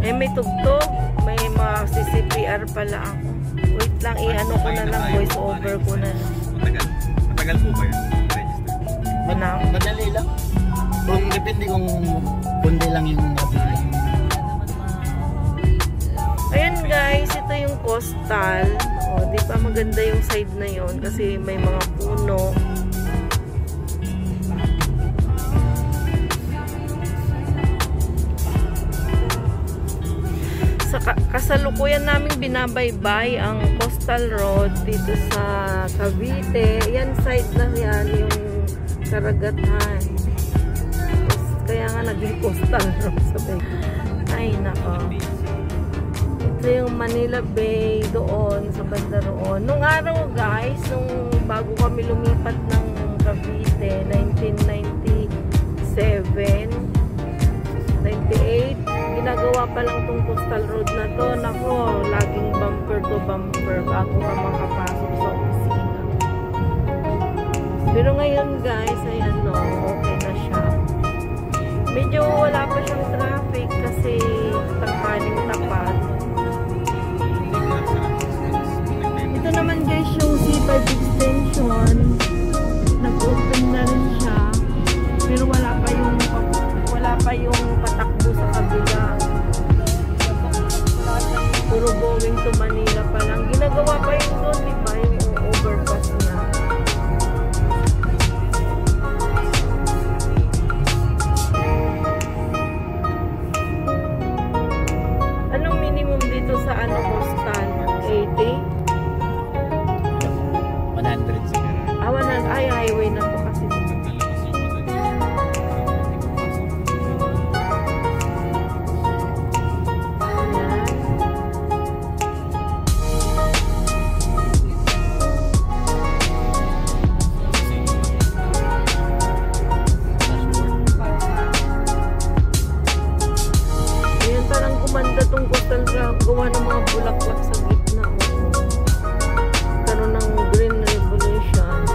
Eh, may tugtog. May CCPR pala ako. Wait lang, i-ano ko na lang. Voice over ko na lang. Matagal po ba yan? Register? Madali lang. Kung depende kung kundi lang yung nabili. Ayan guys, ito yung coastal. O, di ba maganda yung side na yon kasi may mga puno. Kasalukuyan namin binabaybay ang coastal road dito sa Cavite. Yan side na yan yung karagatan. Kaya nga naging coastal road sa Bay. Ay nako. Ito yung Manila Bay doon sa banda roon. Nung araw guys, nung bago kami lumipat ng Cavite, 1997, 98, ginagawa pa lang tong coastal road na to. Nako, laging bumper to bumper bago ka makapasok sa opisina. Pero ngayon guys, ayan no, okay na siya. Medyo wala pa siyang traffic kasi tanghaling tapat. Ito naman guys yung C5 extension. Nag-open na rin siya. Pero wala pa yung patakbo sa kabila. Puro going to Manila pa lang. Ginagawa pa yung doon, di ba? Yung overpass niya. Anong minimum dito sa ano coastal? 80? 100 siguro. 100. Ay, highway na to kasi. Gawa ng mga bulaklak sa gitna. Karoon ng Green Revolution.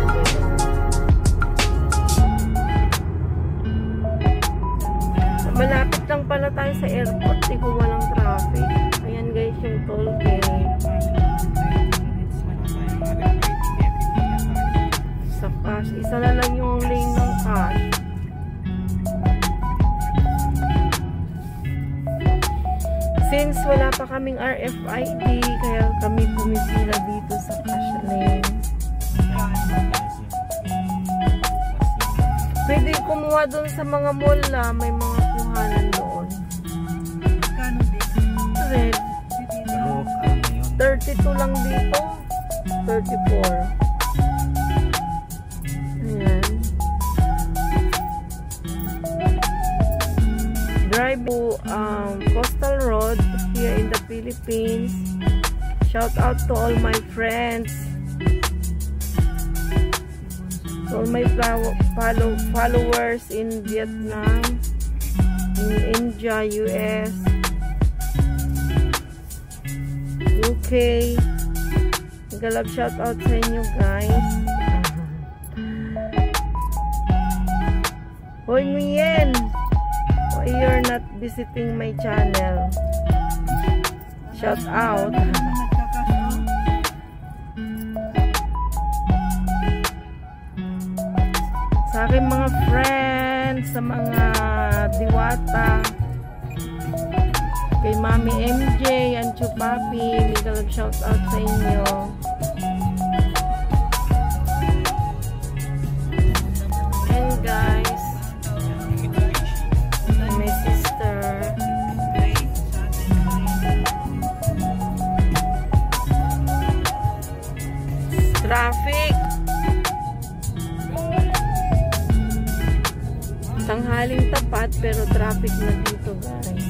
Malapit lang pala tayo sa airport. Di kung walang traffic. Ayan guys yung toll gate. Sa cash. Isa na lang yung lane ng cash. Since wala pa kaming RFID, kaya kami pumisira dito sa cash lane. Pwede kumuha doon sa mga mall na may mga kuhanan doon. Red. 32 lang dito. 34. Ayan. Drive to Coastal Road here in the Philippines. Shout out to all my friends, to all my followers in Vietnam, in India, US, UK. Galab shout out sa inyo guys. Hoy Nguyen, why you're not visiting my channel? Shout out. Sa aking mga friends, sa mga diwata, kay Mami MJ, Ancho Papi, may shout out sa inyo. And guys, my sister, traffic. Tanghaling tapat pero traffic na dito guys.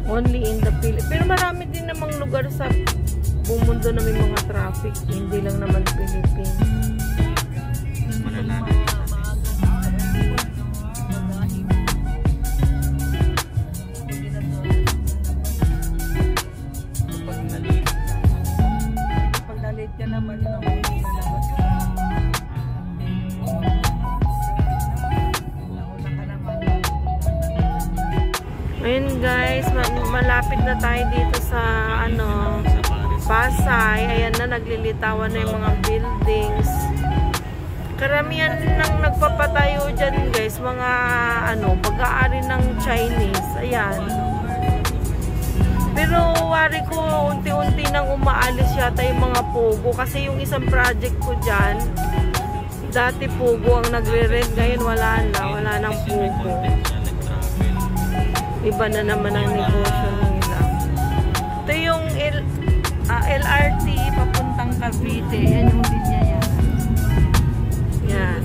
Only in the Philippines. Pero marami din namang lugar sa buong mundo na may mga traffic. Hindi lang naman Philippines. Pag na-late ka naman yun ako. Ayan Ayan guys, malapit na tayo dito sa ano, Pasay. Ayan na, naglilitawan na yung mga buildings. Karamihan nang nagpapatayo dyan guys, mga ano, pag-aari ng Chinese. Ayan. Pero wari ko, unti-unti nang umaalis yata yung mga Pogo. Kasi yung isang project ko dyan, dati Pogo ang nagre-rent. Ngayon wala nang Pogo. Iba na naman ang negosyo nila. Ito yung LRT papuntang Cavite. Yan yung linya yan. Yan.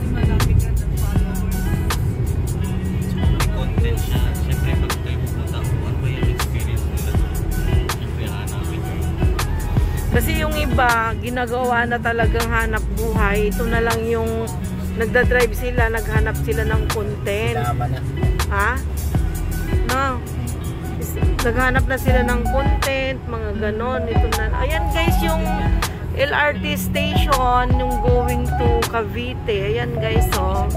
Content siya. Siyempre, pag tayo pupunta, ano ba yung experience nila? Siyempre, hanapin yun. Kasi yung iba, ginagawa na talagang hanap buhay. Ito na lang yung nagdadrive sila, naghanap sila ng content. Tama na. Ha? No. Naghanap na sila ng content, mga ganon. Ito na. Ayan guys, yung LRT station, yung going to Cavite. Ayan guys, oh.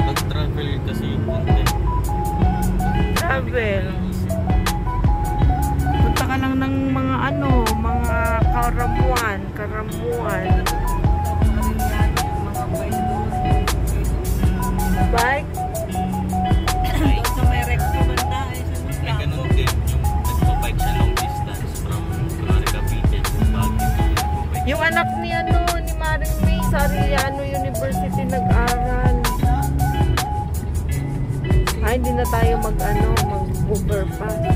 Nag-travel kasi yung content. Travel. Punta ka lang ng mga ano, mga Karamuan. Bike? Sa may recto banda, ay sa May Muslango. ganun din. Yung nagpapike siya long distance from Kunwari Cavite to Baguio. Yung anak ni ano, ni Maring May, sa Arellano University nag-aral. Ay, hindi na tayo mag-overpass.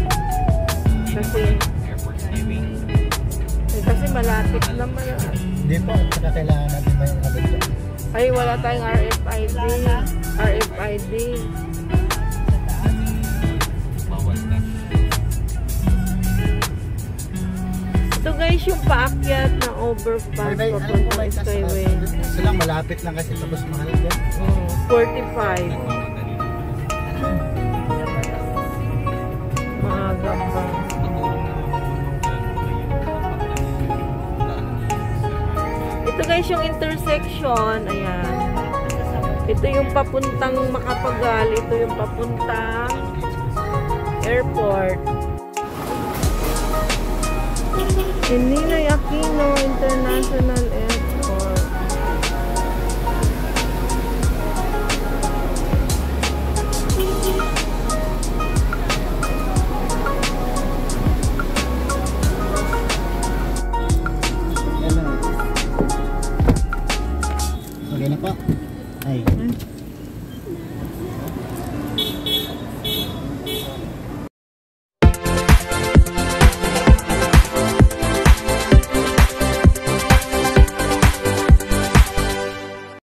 Kasi, kasi malapit naman. Hindi po, saka kailangan natin may abot. Ay, wala tayong RFID. Bawal na. Ito guys, yung paakyat na overpass papuntang Skyway. Silang malapit lang kasi tapos mahal din. 45. Nagmamadali na. Maaga pa. Matulong na Ito guys, yung intersection. Ayan. Ito yung papuntang Macapagal. Ito yung papuntang airport. Ninoy Aquino International Airport. Okay na po. Ay.